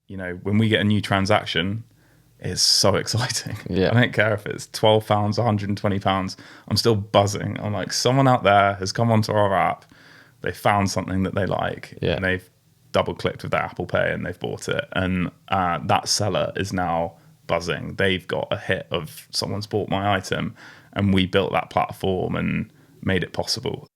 when we get a new transaction, it's so exciting. Yeah. I don't care if it's £12, £120. I'm still buzzing. I'm like, someone out there has come onto our app. They found something that they like, and they've double clicked with their Apple Pay and they've bought it. And that seller is now buzzing. They've got a hit of someone's bought my item, and we built that platform and made it possible.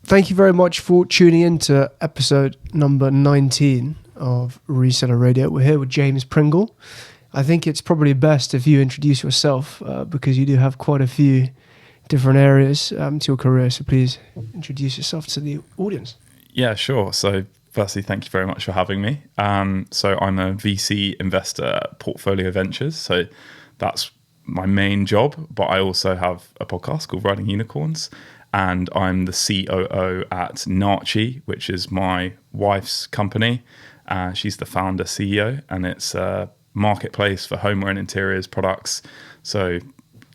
Thank you very much for tuning in to episode number 19 of Reseller Radio. We're here with James Pringle. I think it's probably best if you introduce yourself because you do have quite a few different areas to your career. So please introduce yourself to the audience. Yeah, sure. So firstly, thank you very much for having me. So I'm a VC investor at Portfolio Ventures. So that's my main job, but I also have a podcast called Riding Unicorns. And I'm the COO at Narchie, which is my wife's company. She's the founder CEO, and it's a marketplace for homeware and interiors products. So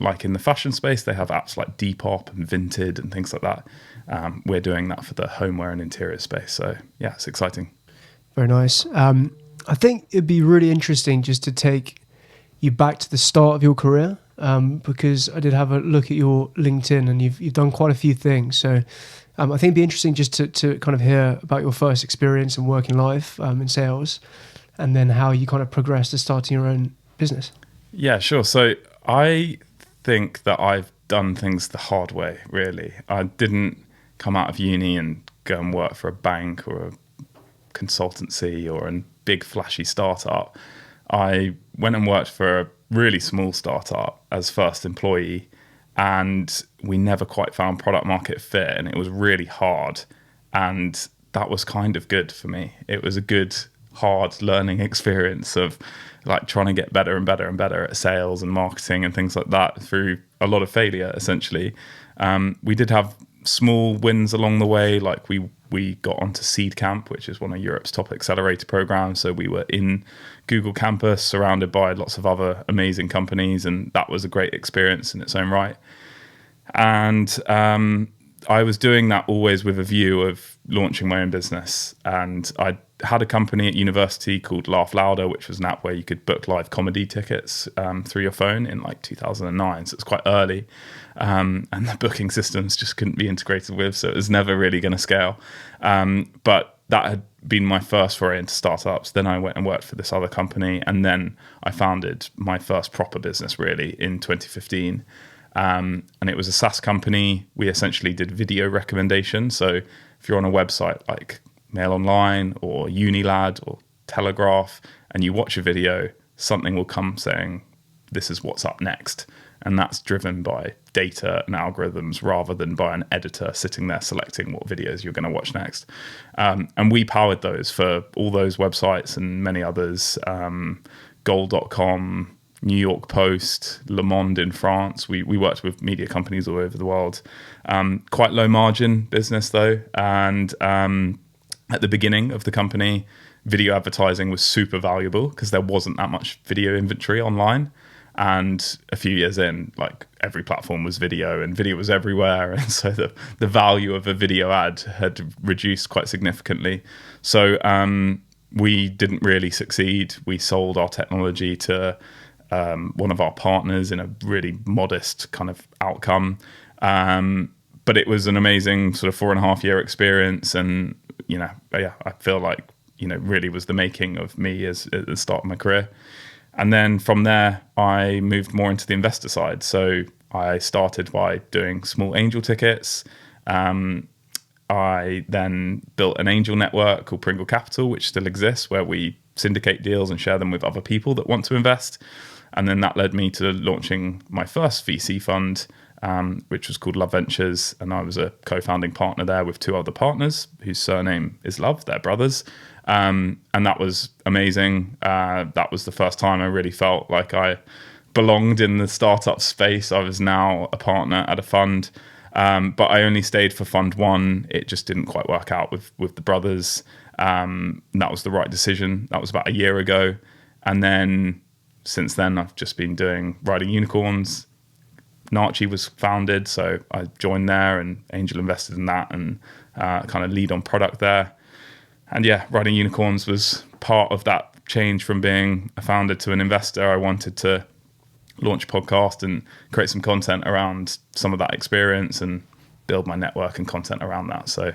like in the fashion space, they have apps like Depop and Vinted and things like that. We're doing that for the homeware and interior space. So yeah, it's exciting. Very nice. I think it'd be really interesting just to take you back to the start of your career. Because I did have a look at your LinkedIn and you've done quite a few things. So I think it'd be interesting just to kind of hear about your first experience in working life in sales, and then how you kind of progressed to starting your own business. Yeah, sure. So I think that I've done things the hard way, really. I didn't come out of uni and go and work for a bank or a consultancy or a big flashy startup. I went and worked for a really small startup as first employee, and we never quite found product market fit, and it was really hard, and that was kind of good for me. It was a good hard learning experience of like trying to get better and better and better at sales and marketing and things like that through a lot of failure, essentially. We did have small wins along the way, like we got onto Seed Camp, which is one of Europe's top accelerator programs. So we were in Google campus surrounded by lots of other amazing companies, and that was a great experience in its own right. And I was doing that always with a view of launching my own business. And I had a company at university called Laugh Louder, which was an app where you could book live comedy tickets through your phone in like 2009. So it's quite early. And the booking systems just couldn't be integrated with, so it was never really going to scale. But that had been my first foray into startups. Then I went and worked for this other company, and then I founded my first proper business really in 2015. And it was a SaaS company. We essentially did video recommendation. So if you're on a website like Mail Online or Unilad or Telegraph and you watch a video, something will come saying, this is what's up next. And that's driven by data and algorithms rather than by an editor sitting there selecting what videos you're going to watch next. And we powered those for all those websites and many others, Goal.com, New York Post, Le Monde in France. We worked with media companies all over the world. Quite low margin business though. And at the beginning of the company, video advertising was super valuable because there wasn't that much video inventory online. And a few years in, like every platform was video and video was everywhere. And so the value of a video ad had reduced quite significantly. So we didn't really succeed. We sold our technology to one of our partners in a really modest kind of outcome. But it was an amazing sort of 4.5 year experience. And, I feel like, really was the making of me at the start of my career. And then from there, I moved more into the investor side. So I started by doing small angel tickets. I then built an angel network called Pringle Capital, which still exists, where we syndicate deals and share them with other people that want to invest. And then that led me to launching my first VC fund, which was called Love Ventures. And I was a co-founding partner there with 2 other partners whose surname is Love, they're brothers. And that was amazing. That was the first time I really felt like I belonged in the startup space. I was now a partner at a fund, but I only stayed for fund 1. It just didn't quite work out with the brothers. That was the right decision. That was about a year ago. And then since then, I've just been doing Riding Unicorns, Narchie was founded, so I joined there and angel invested in that and kind of lead on product there. And yeah, Riding Unicorns was part of that change from being a founder to an investor. I wanted to launch a podcast and create some content around some of that experience and build my network and content around that. So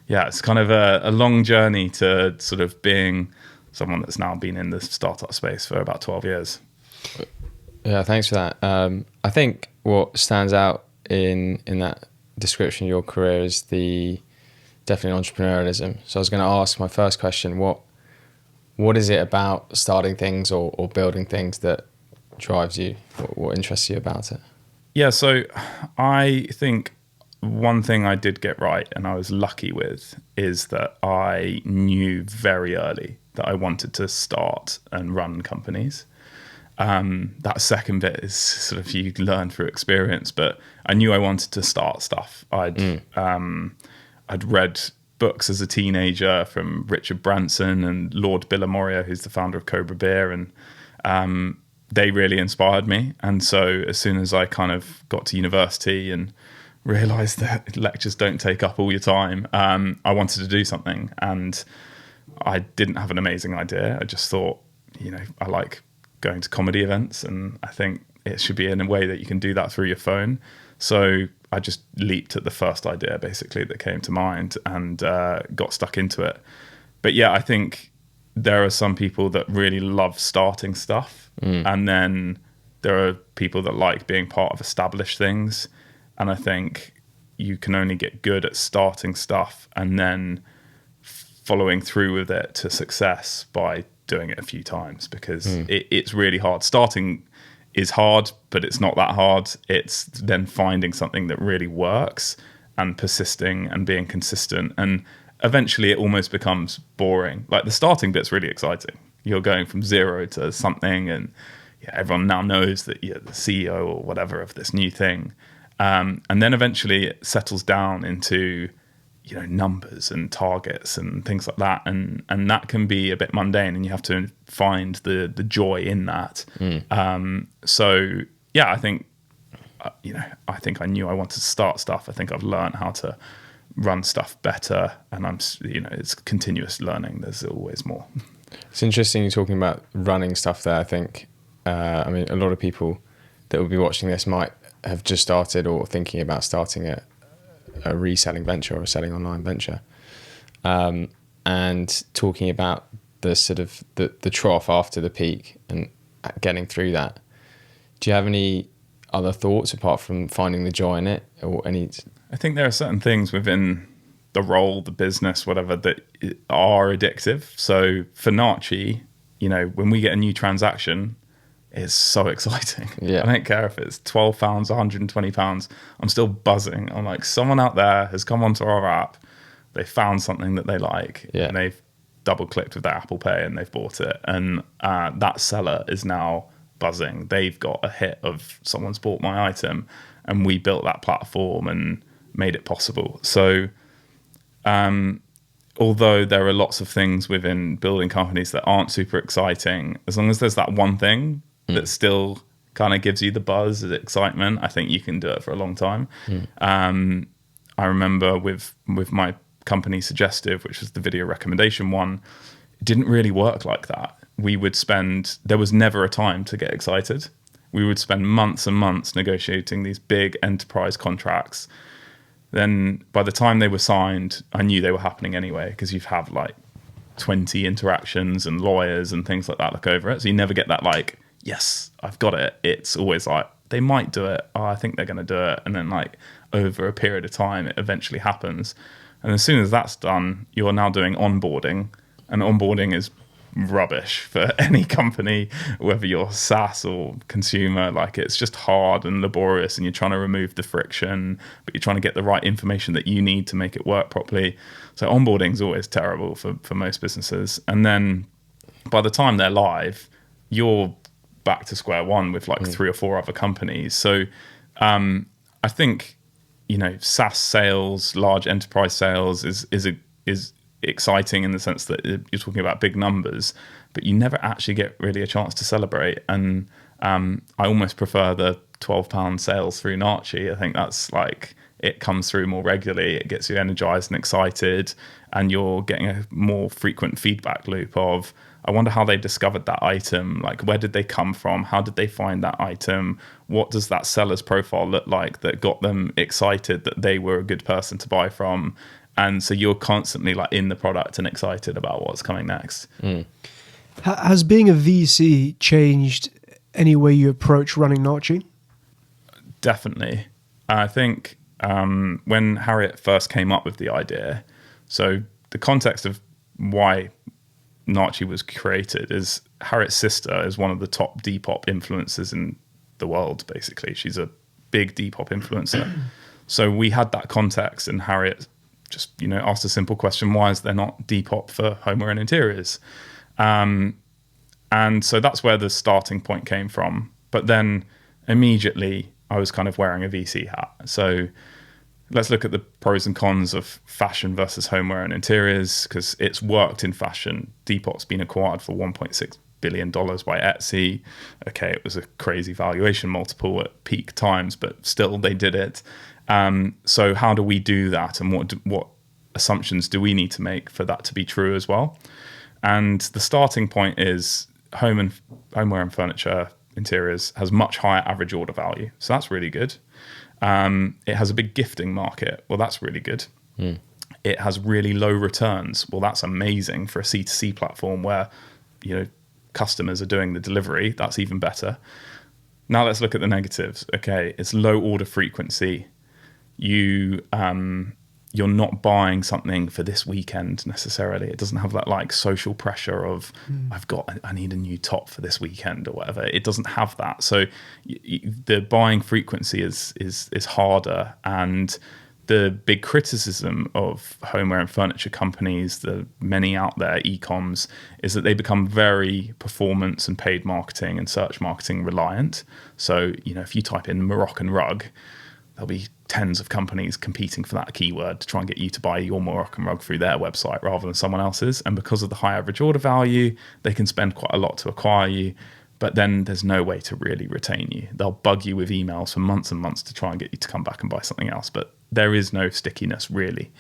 yeah, it's kind of a long journey to sort of being someone that's now been in the startup space for about 12 years. Yeah, thanks for that. I think what stands out in that description of your career is definitely entrepreneurialism. So I was going to ask my first question, what is it about starting things or building things that drives you? What interests you about it? Yeah, so I think one thing I did get right and I was lucky with is that I knew very early that I wanted to start and run companies. That second bit is sort of you learn through experience, but I knew I wanted to start stuff. I'd read books as a teenager from Richard Branson and Lord Billamoria, who's the founder of Cobra Beer, and they really inspired me. And so as soon as I kind of got to university and realized that lectures don't take up all your time, I wanted to do something. And I didn't have an amazing idea. I just thought, I like going to comedy events, and I think it should be in a way that you can do that through your phone. So I just leaped at the first idea basically that came to mind and got stuck into it. But yeah, I think there are some people that really love starting stuff, and then there are people that like being part of established things. And I think you can only get good at starting stuff and then following through with it to success by doing it a few times, because it's really hard. Starting is hard, but it's not that hard. It's then finding something that really works and persisting and being consistent. And eventually it almost becomes boring. Like the starting bit's really exciting. You're going from zero to something, and everyone now knows that you're the CEO or whatever of this new thing. And then eventually it settles down into numbers and targets and things like that, and that can be a bit mundane, and you have to find the joy in that. So yeah, I think I knew I wanted to start stuff. I think I've learned how to run stuff better, and it's continuous learning. There's always more. It's interesting you're talking about running stuff there. I think a lot of people that will be watching this might have just started or thinking about starting a reselling venture or a selling online venture, and talking about the sort of the trough after the peak and getting through that. Do you have any other thoughts apart from finding the joy in it, or any? I think there are certain things within the role, the business, whatever, that are addictive. So for Narchie, when we get a new transaction, it's so exciting. Yeah. I don't care if it's £12, £120. I'm still buzzing. I'm like, someone out there has come onto our app. They found something that they like, and they've double clicked with their Apple Pay and they've bought it. And that seller is now buzzing. They've got a hit of someone's bought my item, and we built that platform and made it possible. So although there are lots of things within building companies that aren't super exciting, as long as there's that one thing that still kind of gives you the buzz, the excitement, I think you can do it for a long time. I remember with my company Suggestive, which was the video recommendation one, it didn't really work like that. There was never a time to get excited. We would spend months and months negotiating these big enterprise contracts. Then by the time they were signed, I knew they were happening anyway, because you've have like 20 interactions and lawyers and things like that look over it. So you never get that like, yes, I've got it. It's always like, they might do it. Oh, I think they're going to do it. And then like over a period of time, it eventually happens. And as soon as that's done, you're now doing onboarding. And onboarding is rubbish for any company, whether you're SaaS or consumer. Like, it's just hard and laborious, and you're trying to remove the friction, but you're trying to get the right information that you need to make it work properly. So onboarding is always terrible for most businesses. And then by the time they're live, you're back to square one with like 3 or 4 other companies. So I think SaaS sales, large enterprise sales is exciting in the sense that you're talking about big numbers, but you never actually get really a chance to celebrate. And I almost prefer the £12 sales through Narchie. I think that's like, it comes through more regularly, it gets you energized and excited, and you're getting a more frequent feedback loop of, I wonder how they discovered that item, like where did they come from, how did they find that item, what does that seller's profile look like that got them excited that they were a good person to buy from. And so you're constantly like in the product and excited about what's coming next. Has being a VC changed any way you approach running Narchie? Definitely. I think when Harriet first came up with the idea, so the context of why Narchie was created is Harriet's sister is one of the top Depop influencers in the world, basically. She's a big Depop influencer. So we had that context, and Harriet just, asked a simple question: why is there not Depop for homeware and interiors? And so that's where the starting point came from. But then immediately I was kind of wearing a VC hat. So let's look at the pros and cons of fashion versus homeware and interiors, because it's worked in fashion. Depop's been acquired for $1.6 billion by Etsy. Okay, it was a crazy valuation multiple at peak times, but still they did it. So how do we do that, and what assumptions do we need to make for that to be true as well? And the starting point is homeware and furniture interiors has much higher average order value. So that's really good. It has a big gifting market. Well, that's really good. It has really low returns. Well, that's amazing for a C2C platform where, customers are doing the delivery. That's even better. Now let's look at the negatives. Okay, it's low order frequency. You're not buying something for this weekend necessarily. It doesn't have that like social pressure of I need a new top for this weekend or whatever. It doesn't have that. So the buying frequency is harder. And the big criticism of homeware and furniture companies, the many out there, e-coms, is that they become very performance and paid marketing and search marketing reliant. So, if you type in Moroccan rug, there'll be tens of companies competing for that keyword to try and get you to buy your Moroccan rug through their website rather than someone else's. And because of the high average order value, they can spend quite a lot to acquire you, but then there's no way to really retain you. They'll bug you with emails for months and months to try and get you to come back and buy something else, but there is no stickiness really.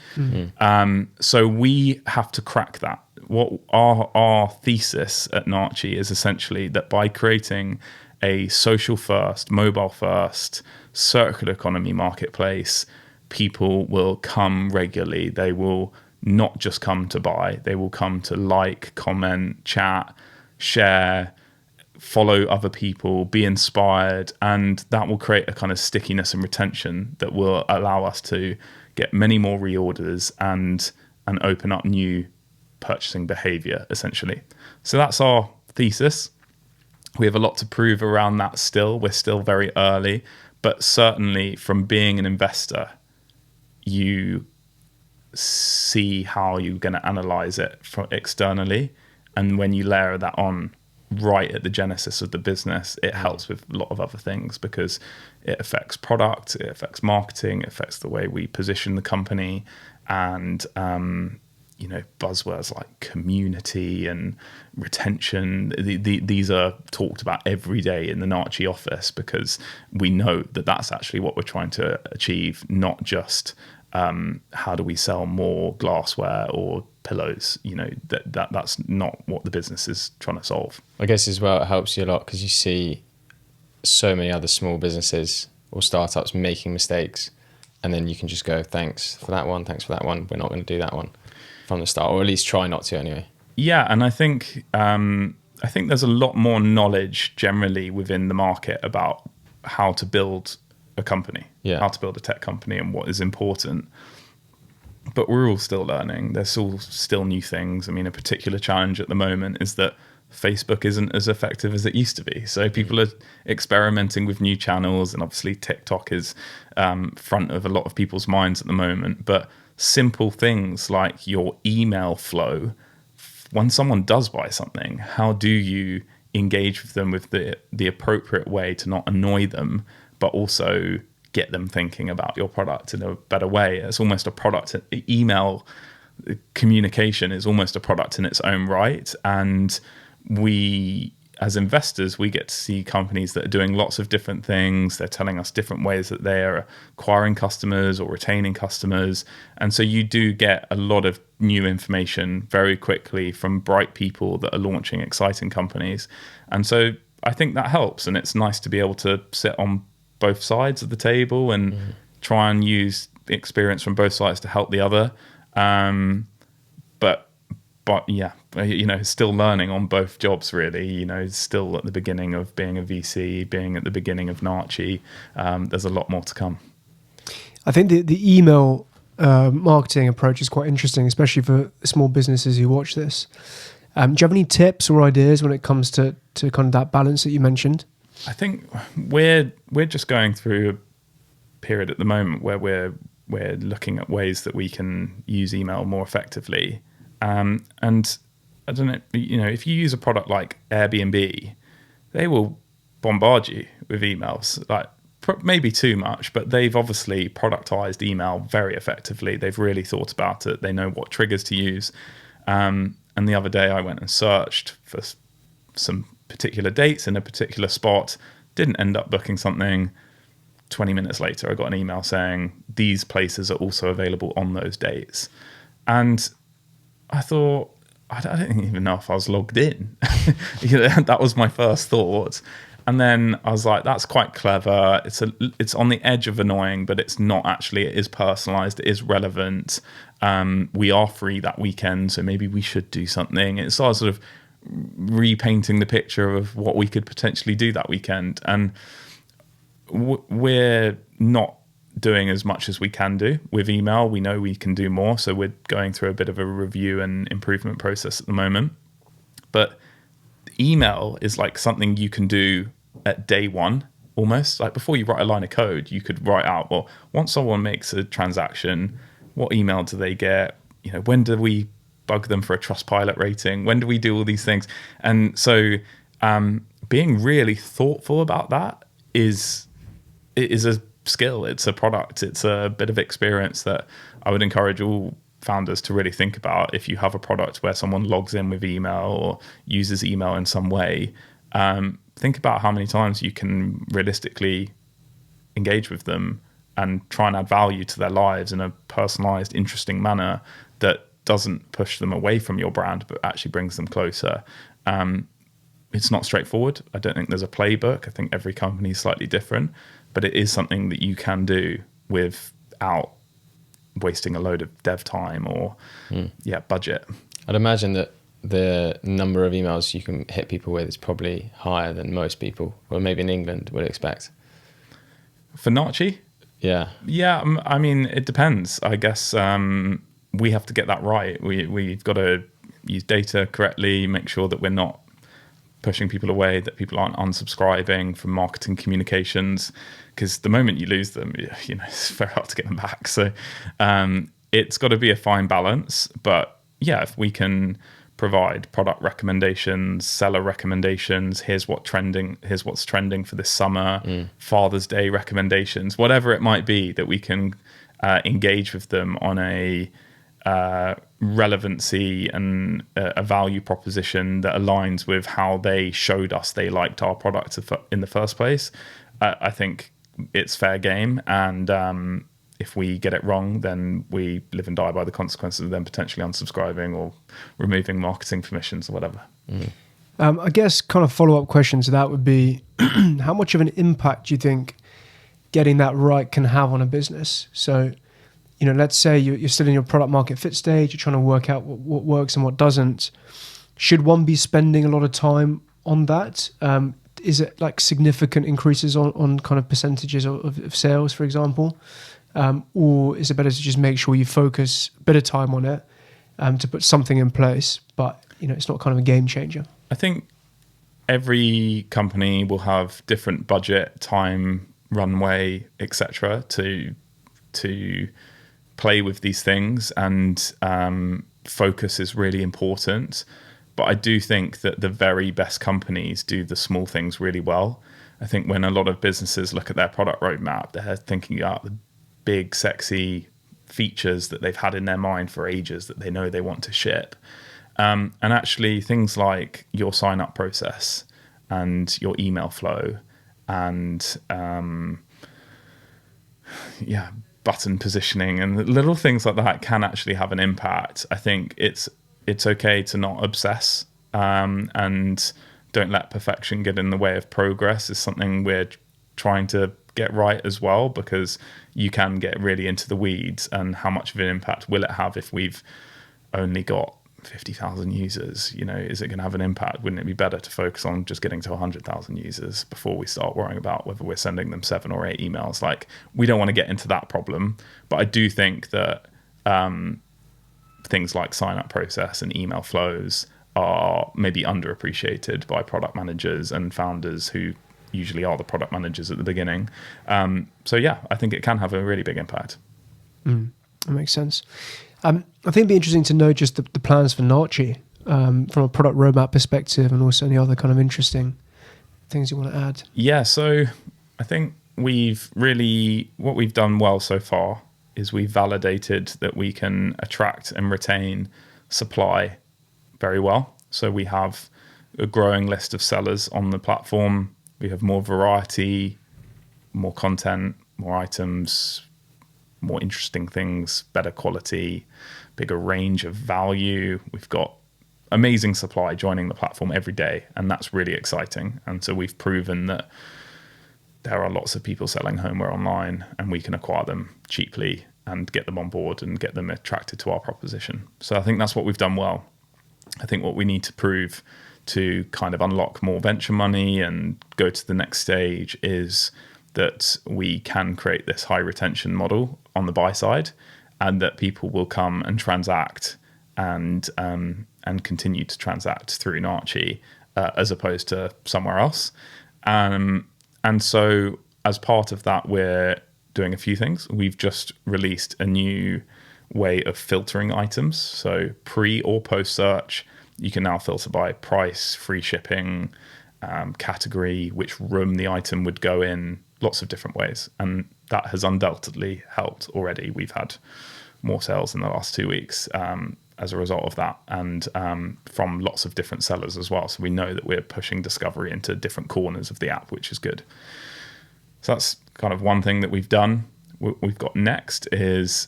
So we have to crack that. What our thesis at Narchie is essentially that by creating a social first, mobile first, circular economy marketplace, people will come regularly. They will not just come to buy, they will come to like, comment, chat, share, follow other people, be inspired, and that will create a kind of stickiness and retention that will allow us to get many more reorders and open up new purchasing behavior, essentially. So that's our thesis. We have a lot to prove around that still. We're still very early, but certainly from being an investor, you see how you're going to analyze it from externally. And when you layer that on right at the genesis of the business, it helps with a lot of other things because it affects product, it affects marketing, it affects the way we position the company, and buzzwords like community and retention. These are talked about every day in the Narchie office because we know that that's actually what we're trying to achieve, not just how do we sell more glassware or pillows. That's not what the business is trying to solve. I guess as well it helps you a lot because you see so many other small businesses or startups making mistakes, and then you can just go, thanks for that one, we're not going to do that one from the start, or at least try not to anyway. Yeah, and I think there's a lot more knowledge generally within the market about how to build a company, how to build a tech company and what is important. But we're all still learning. There's all still new things. I mean, a particular challenge at the moment is that Facebook isn't as effective as it used to be. So people are experimenting with new channels, and obviously TikTok is front of a lot of people's minds at the moment. But simple things like your email flow, when someone does buy something, how do you engage with them with the appropriate way to not annoy them, but also get them thinking about your product in a better way? It's almost a product. Email communication is almost a product in its own right. And we as investors, we get to see companies that are doing lots of different things. They're telling us different ways that they are acquiring customers or retaining customers. And so you do get a lot of new information very quickly from bright people that are launching exciting companies. And so I think that helps. And it's nice to be able to sit on both sides of the table and try and use the experience from both sides to help the other. But yeah, still learning on both jobs, really. Still at the beginning of being a VC, being at the beginning of Narchie. There's a lot more to come. I think the email marketing approach is quite interesting, especially for small businesses who watch this. Do you have any tips or ideas when it comes to kind of that balance that you mentioned? I think we're just going through a period at the moment where we're looking at ways that we can use email more effectively. And I don't know, if you use a product like Airbnb, they will bombard you with emails, like maybe too much, but they've obviously productized email very effectively. They've really thought about it. They know what triggers to use. And the other day I went and searched for some particular dates in a particular spot, didn't end up booking something. 20 minutes later, I got an email saying these places are also available on those dates. And I thought, I don't even know if I was logged in. That was my first thought. And then I was like, that's quite clever. It's on the edge of annoying, but it's not actually. It is personalized. It is relevant. We are free that weekend, so maybe we should do something. It started sort of repainting the picture of what we could potentially do that weekend. And we're not doing as much as we can do with email. We know we can do more, so we're going through a bit of a review and improvement process at the moment. But email is like something you can do at day one, almost. Like before you write a line of code, you could write out, well, once someone makes a transaction, what email do they get? When do we bug them for a Trustpilot rating? When do we do all these things? And so being really thoughtful about that is a skill. It's a product. It's a bit of experience that I would encourage all founders to really think about. If you have a product where someone logs in with email or uses email in some way, think about how many times you can realistically engage with them and try and add value to their lives in a personalized, interesting manner that doesn't push them away from your brand, but actually brings them closer. It's not straightforward. I don't think there's a playbook. I think every company is slightly different, but it is something that you can do without wasting a load of dev time or budget. I'd imagine that the number of emails you can hit people with is probably higher than most people, or maybe in England would expect. For Narchie? Yeah. Yeah, I mean, it depends. I guess we have to get that right. We've got to use data correctly, make sure that we're not pushing people away, that people aren't unsubscribing from marketing communications, because the moment you lose them, it's very hard to get them back. So it's got to be a fine balance. But yeah, if we can provide product recommendations, seller recommendations, here's what's trending for this summer, Father's Day recommendations, whatever it might be, that we can engage with them on a relevancy and a value proposition that aligns with how they showed us they liked our product in the first place. I think it's fair game, and if we get it wrong, then we live and die by the consequences of them potentially unsubscribing or removing marketing permissions or whatever. I guess kind of follow-up question to that would be, how much of an impact do you think getting that right can have on a business? So, let's say you're still in your product market fit stage, you're trying to work out what works and what doesn't. Should one be spending a lot of time on that? Is it like significant increases on kind of percentages of sales, for example? Or is it better to just make sure you focus a bit of time on it to put something in place, but it's not kind of a game changer? I think every company will have different budget, time, runway, etc. to play with these things, and focus is really important. But I do think that the very best companies do the small things really well. I think when a lot of businesses look at their product roadmap, they're thinking about the big, sexy features that they've had in their mind for ages that they know they want to ship. And actually things like your sign-up process, and your email flow and button positioning and little things like that can actually have an impact. I think it's okay to not obsess, and don't let perfection get in the way of progress is something we're trying to get right as well, because you can get really into the weeds, and how much of an impact will it have if we've only got 50,000 users? Is it going to have an impact? Wouldn't it be better to focus on just getting to 100,000 users before we start worrying about whether we're sending them 7 or 8 emails? Like, we don't want to get into that problem, but I do think that things like sign-up process and email flows are maybe underappreciated by product managers and founders, who usually are the product managers at the beginning. So I think it can have a really big impact. That makes sense. I think it'd be interesting to know just the plans for Narchie, from a product roadmap perspective, and also any other kind of interesting things you want to add. Yeah, so I think what we've done well so far is we've validated that we can attract and retain supply very well. So we have a growing list of sellers on the platform. We have more variety, more content, more items, more interesting things, better quality, bigger range of value. We've got amazing supply joining the platform every day, and that's really exciting. And so we've proven that there are lots of people selling homeware online, and we can acquire them cheaply and get them on board and get them attracted to our proposition. So I think that's what we've done well. I think what we need to prove to kind of unlock more venture money and go to the next stage is that we can create this high retention model on the buy side, and that people will come and transact and continue to transact through Narchie as opposed to somewhere else. And so as part of that, we're doing a few things. We've just released a new way of filtering items. So pre or post search, you can now filter by price, free shipping, category, which room the item would go in, lots of different ways. And that has undoubtedly helped already. We've had more sales in the last 2 weeks as a result of that, and from lots of different sellers as well. So we know that we're pushing discovery into different corners of the app, which is good. So that's kind of one thing that we've done. What we've got next is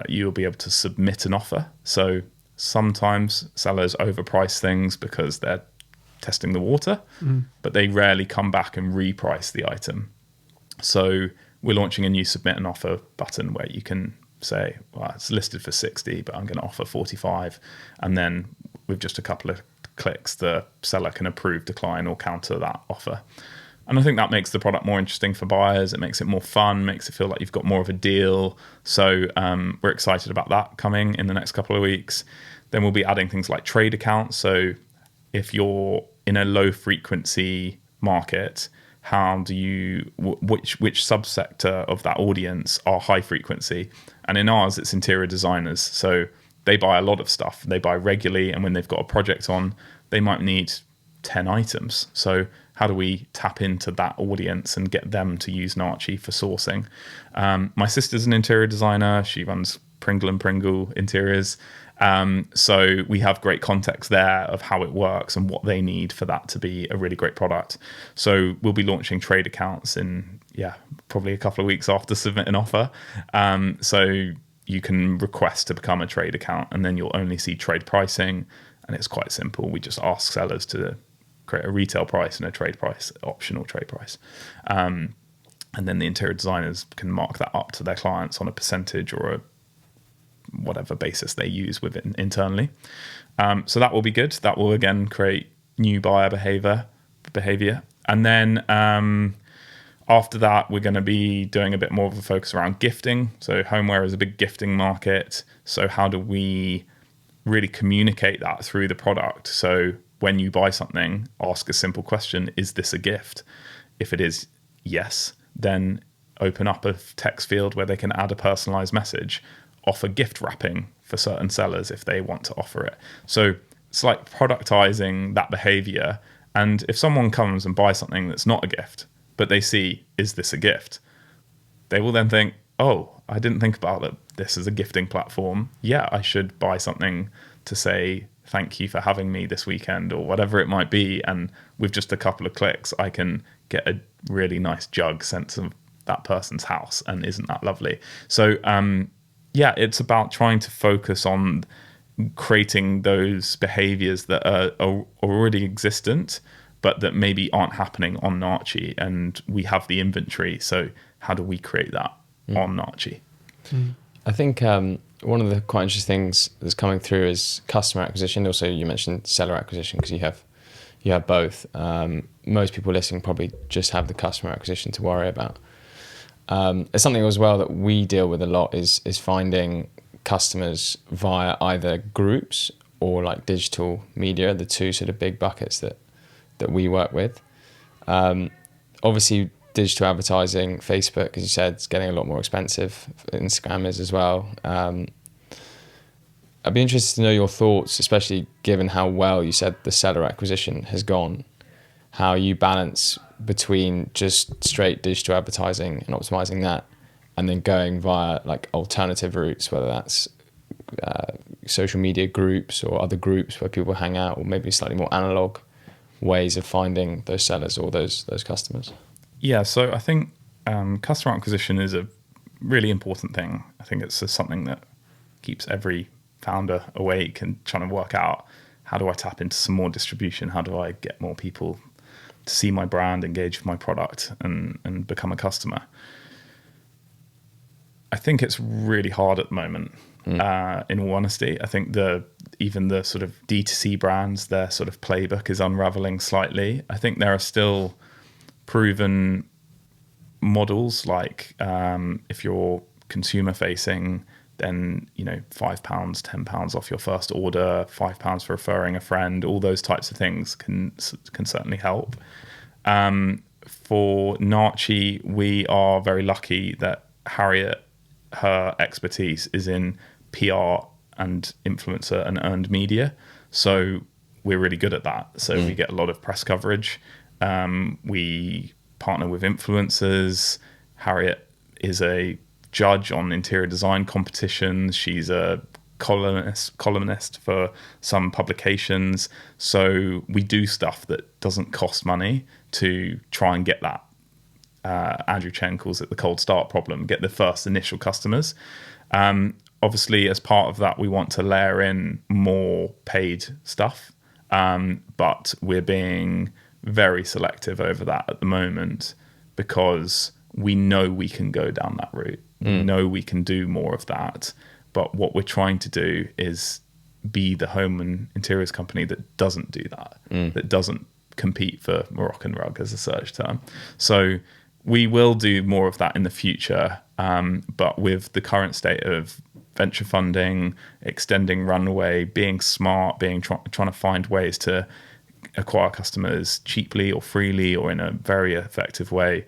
you'll be able to submit an offer. So sometimes sellers overprice things because they're testing the water, but they rarely come back and reprice the item. So we're launching a new submit an offer button where you can say, well, it's listed for 60, but I'm going to offer 45. And then with just a couple of clicks, the seller can approve, decline, or counter that offer. And I think that makes the product more interesting for buyers. It makes it more fun, makes it feel like you've got more of a deal. So we're excited about that coming in the next couple of weeks. Then we'll be adding things like trade accounts. So if you're in a low frequency market, how do you, which subsector of that audience are high frequency? And in ours, it's interior designers. So they buy a lot of stuff. They buy regularly. And when they've got a project on, they might need 10 items. So how do we tap into that audience and get them to use Narchie for sourcing? My sister's an interior designer. She runs Pringle Interiors. So we have great context there of how it works and what they need for that to be a really great product. So we'll be launching trade accounts in, probably a couple of weeks after submit an offer. So you can request to become a trade account, and then you'll only see trade pricing. And it's quite simple. We just ask sellers to create a retail price and a trade price, optional trade price. And then the interior designers can mark that up to their clients on a percentage or a whatever basis they use with it internally. So that will be good. That will again create new buyer behavior. And then after that, we're going to be doing a bit more of a focus around gifting. So homeware is a big gifting market. So how do we really communicate that through the product? So when you buy something, ask a simple question: is this a gift? If it is yes, then open up a text field where they can add a personalized message. Offer gift wrapping for certain sellers if they want to offer it. So it's like productizing that behavior. And if someone comes and buys something that's not a gift, but they see, is this a gift? They will then think, oh, I didn't think about that. This is a gifting platform. Yeah, I should buy something to say, thank you for having me this weekend, or whatever it might be. And with just a couple of clicks, I can get a really nice jug sent to that person's house. And isn't that lovely? So, it's about trying to focus on creating those behaviors that are already existent, but that maybe aren't happening on Narchie. And we have the inventory. So how do we create that on Narchie? I think one of the quite interesting things that's coming through is customer acquisition. Also, you mentioned seller acquisition, because you have both. Most people listening probably just have the customer acquisition to worry about. It's something as well that we deal with a lot is finding customers via either groups or like digital media, the two sort of big buckets that we work with. Obviously, digital advertising, Facebook, as you said, is getting a lot more expensive. Instagram is as well. I'd be interested to know your thoughts, especially given how well you said the seller acquisition has gone, how you balance between just straight digital advertising and optimizing that, and then going via like alternative routes, whether that's social media groups or other groups where people hang out, or maybe slightly more analog ways of finding those sellers or those customers. Yeah, so I think customer acquisition is a really important thing. I think it's something that keeps every founder awake and trying to work out, how do I tap into some more distribution? How do I get more people to see my brand, engage with my product, and become a customer? I think it's really hard at the moment, in all honesty. I think even the sort of D2C brands, their sort of playbook is unraveling slightly. I think there are still proven models, like if you're consumer facing, then £5, £10 off your first order, £5 for referring a friend, all those types of things can certainly help. For Narchie, we are very lucky that Harriet, her expertise is in PR and influencer and earned media, so we're really good at that. So we get a lot of press coverage. We partner with influencers. Harriet is a judge on interior design competitions. She's a columnist for some publications. So we do stuff that doesn't cost money to try and get that. Andrew Chen calls it the cold start problem, get the first initial customers. Obviously, as part of that, we want to layer in more paid stuff, but we're being very selective over that at the moment, because we know we can go down that route. We know we can do more of that, but what we're trying to do is be the home and interiors company that doesn't do that, that doesn't compete for Moroccan rug as a search term. So we will do more of that in the future, but with the current state of venture funding, extending runway, being smart, trying to find ways to acquire customers cheaply or freely or in a very effective way,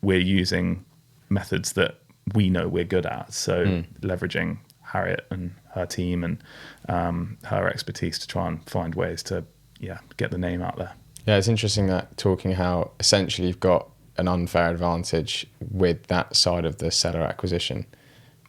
we're using methods that we know we're good at. So leveraging Harriet and her team and her expertise to try and find ways to get the name out there. Yeah, it's interesting that talking how essentially you've got an unfair advantage with that side of the seller acquisition,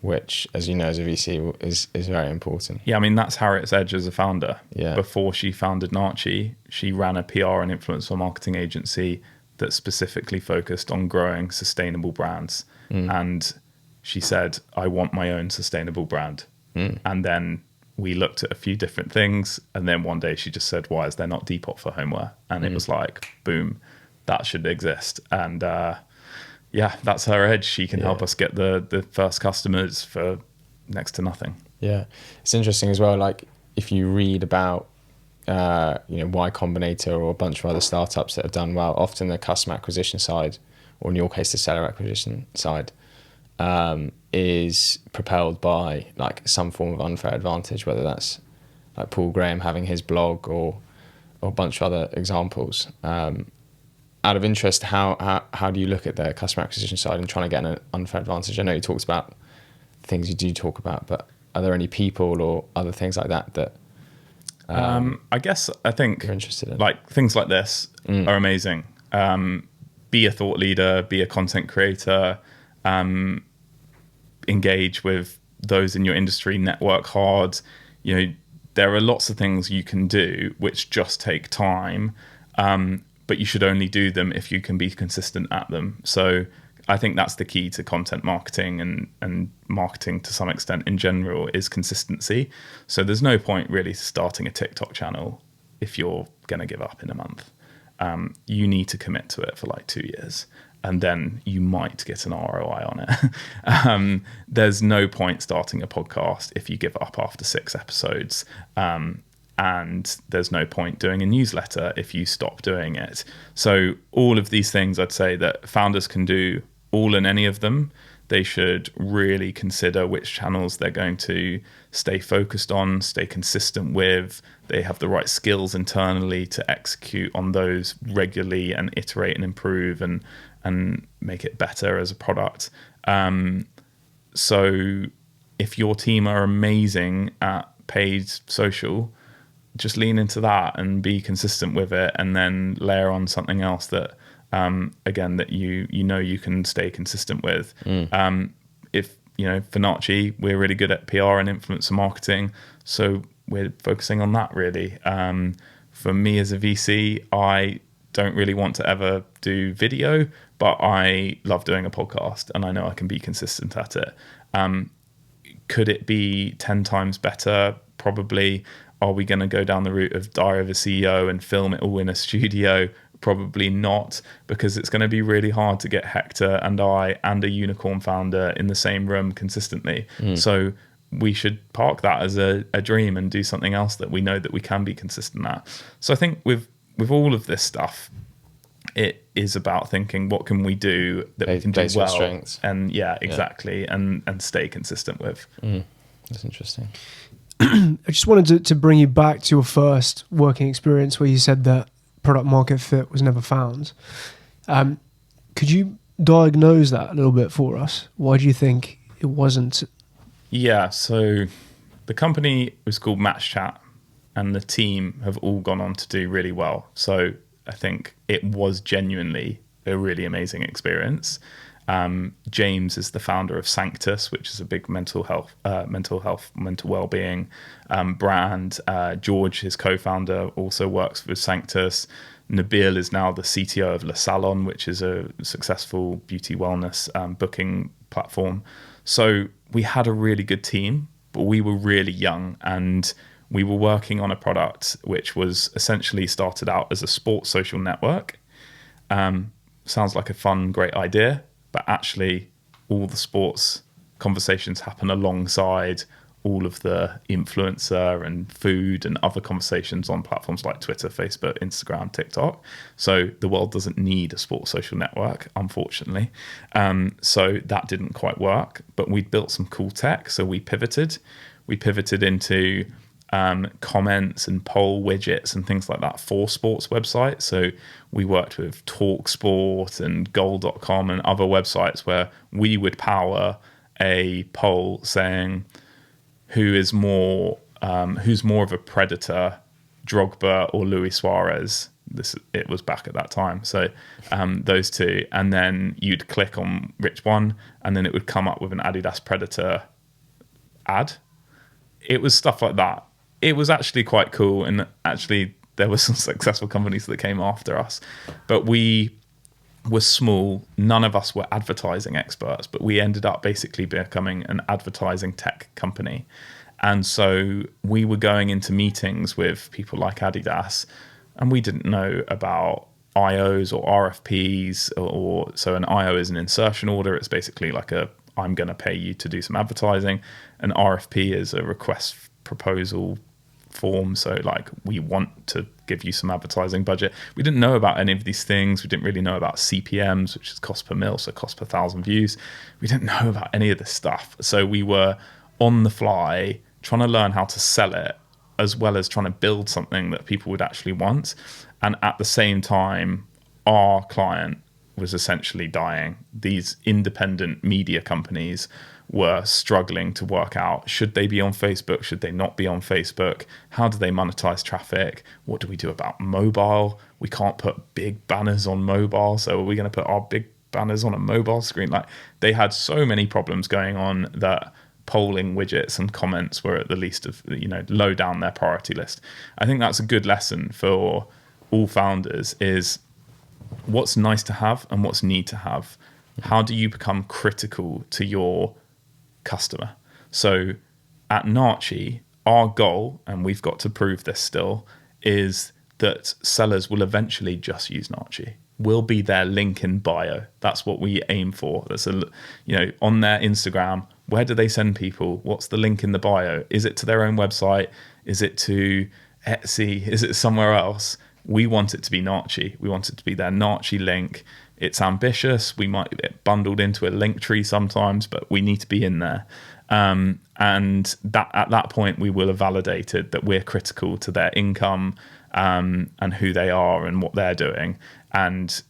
which, as you know, as a VC is very important. Yeah, I mean, that's Harriet's edge as a founder. Yeah. Before she founded Narchie, she ran a PR and influencer marketing agency that specifically focused on growing sustainable brands. And she said, I want my own sustainable brand. And then we looked at a few different things. And then one day she just said, why is there not Depop for homeware? And it was like, boom, that should exist. And that's her edge. She can help us get the first customers for next to nothing. Yeah. It's interesting as well, like if you read about Y Combinator or a bunch of other startups that have done well, often the customer acquisition side, or in your case the seller acquisition side, is propelled by like some form of unfair advantage, whether that's like Paul Graham having his blog or a bunch of other examples. Out of interest, how do you look at the customer acquisition side and trying to get an unfair advantage? I know you talked about things you do talk about, but are there any people or other things like that I think you're interested in? Like things like this are amazing. Be a thought leader, be a content creator, engage with those in your industry, network hard, there are lots of things you can do which just take time, but you should only do them if you can be consistent at them. So I think that's the key to content marketing and marketing to some extent in general, is consistency. So there's no point really starting a TikTok channel if you're going to give up in a month. You need to commit to it for like 2 years, and then you might get an ROI on it. There's no point starting a podcast if you give up after 6 episodes. And there's no point doing a newsletter if you stop doing it. So all of these things, I'd say that founders can do all and any of them. They should really consider which channels they're going to stay focused on, stay consistent with. They have the right skills internally to execute on those regularly and iterate and improve and make it better as a product. So if your team are amazing at paid social, just lean into that and be consistent with it, and then layer on something else that again that you can stay consistent with. If for Narchie, we're really good at PR and influencer marketing, so we're focusing on that really. For me as a VC, I don't really want to ever do video, but I love doing a podcast and I know I can be consistent at it. Could it be 10 times better? Probably. Are we going to go down the route of Diary of a CEO and film it all in a studio? Probably not, because it's going to be really hard to get Hector and I and a unicorn founder in the same room consistently. So we should park that as a dream and do something else that we know that we can be consistent at. So I think with all of this stuff, it is about thinking, what can we do that we can do well? Strengths. And exactly. And stay consistent with. That's interesting. I just wanted to bring you back to your first working experience where you said that product market fit was never found. Could you diagnose that a little bit for us? Why do you think it wasn't? Yeah, so the company was called Match Chat, and the team have all gone on to do really well. So I think it was genuinely a really amazing experience. James is the founder of Sanctus, which is a big mental well-being brand. George, his co-founder, also works with Sanctus. Nabil is now the CTO of Le Salon, which is a successful beauty wellness booking platform. So we had a really good team, but we were really young, and we were working on a product which was essentially started out as a sports social network. Sounds like a fun, great idea, but actually all the sports conversations happen alongside all of the influencer and food and other conversations on platforms like Twitter, Facebook, Instagram, TikTok. So the world doesn't need a sports social network, unfortunately. So that didn't quite work, but we built some cool tech. So we pivoted into comments and poll widgets and things like that for sports websites. So we worked with TalkSport and Goal.com and other websites where we would power a poll saying who's more of a predator, Drogba or Luis Suarez. It was back at that time. So those two, and then you'd click on which one, and then it would come up with an Adidas Predator ad. It was stuff like that. It was actually quite cool, and actually there were some successful companies that came after us, but we were small. None of us were advertising experts, but we ended up basically becoming an advertising tech company. And so we were going into meetings with people like Adidas, and we didn't know about IOs or RFPs, or so an IO is an insertion order. It's basically like I'm going to pay you to do some advertising. An RFP is a request proposal form, so like we want to give you some advertising budget. We didn't know about any of these things. We didn't really know about CPMs, which is cost per mil, so cost per 1,000 views. We didn't know about any of this stuff, so we were on the fly trying to learn how to sell it, as well as trying to build something that people would actually want. And at the same time, our client was essentially dying. These independent media companies were struggling to work out, should they be on Facebook? Should they not be on Facebook? How do they monetize traffic? What do we do about mobile? We can't put big banners on mobile. So are we going to put our big banners on a mobile screen? Like, they had so many problems going on that polling widgets and comments were at the least of, low down their priority list. I think that's a good lesson for all founders, is what's nice to have and what's need to have. How do you become critical to your customer? So at Narchie, our goal, and we've got to prove this still, is that sellers will eventually just use Narchie. Will be their link in bio. That's what we aim for. That's on their Instagram, where do they send people? What's the link in the bio? Is it to their own website? Is it to Etsy? Is it somewhere else? We want it to be Narchie. We want it to be their Narchie link. It's ambitious. We might get bundled into a link tree sometimes, but we need to be in there. And that at that point, we will have validated that we're critical to their income and who they are and what they're doing. And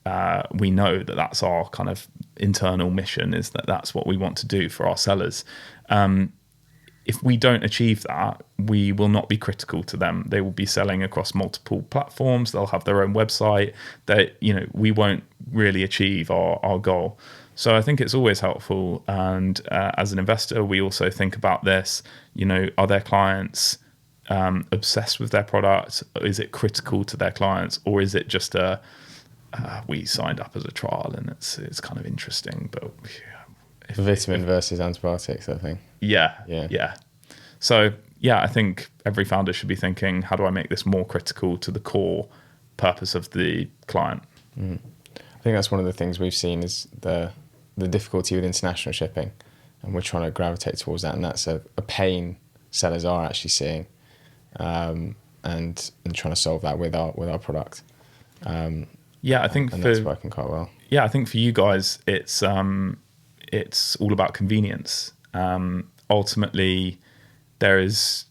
we know that that's our kind of internal mission, is that that's what we want to do for our sellers. If we don't achieve that, we will not be critical to them. They will be selling across multiple platforms. They'll have their own website. We won't really achieve our goal. So I think it's always helpful. And as an investor, we also think about this. Are their clients obsessed with their product? Is it critical to their clients, or is it just we signed up as a trial and it's kind of interesting, but vitamin versus antibiotics, I think. Yeah. So I think every founder should be thinking, how do I make this more critical to the core purpose of the client? I think that's one of the things we've seen is the difficulty with international shipping, and we're trying to gravitate towards that, and that's a pain sellers are actually seeing, and trying to solve that with our product. I think that's working quite well. I think for you guys, it's all about convenience. Ultimately, there is,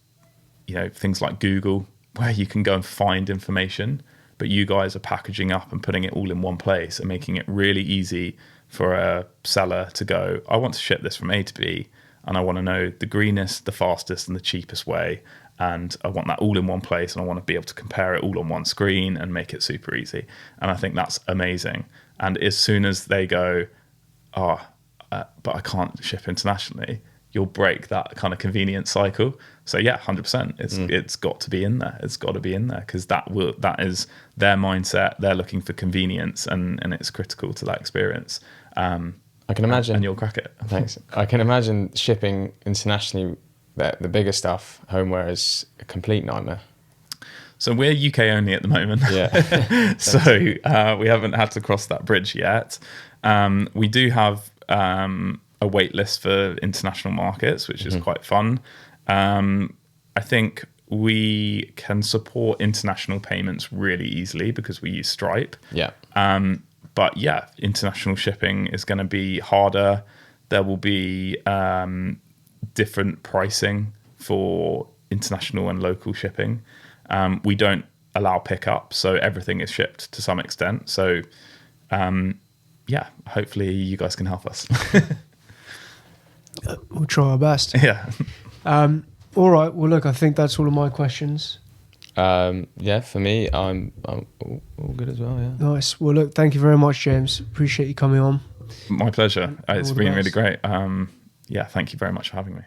things like Google where you can go and find information, but you guys are packaging up and putting it all in one place and making it really easy for a seller to go, I want to ship this from A to B, and I want to know the greenest, the fastest, and the cheapest way. And I want that all in one place, and I want to be able to compare it all on one screen and make it super easy. And I think that's amazing. And as soon as they go, but I can't ship internationally, you'll break that kind of convenience cycle. So 100%, it's got to be in there. It's got to be in there, because that is their mindset. They're looking for convenience, and it's critical to that experience. I can imagine, and you'll crack it. Thanks. I can imagine shipping internationally. The bigger stuff, homeware, is a complete nightmare. So we're UK only at the moment. Yeah. So we haven't had to cross that bridge yet. We do have a wait list for international markets, which is quite fun. I think we can support international payments really easily because we use Stripe. Yeah. But international shipping is going to be harder. There will be different pricing for international and local shipping. We don't allow pickup, so everything is shipped to some extent. So hopefully you guys can help us. We'll try our best. Yeah. All right. Well, look, I think that's all of my questions. For me, I'm all good as well. Yeah. Nice. Well, look, thank you very much, James. Appreciate you coming on. My pleasure. It's the been best. really great. Thank you very much for having me.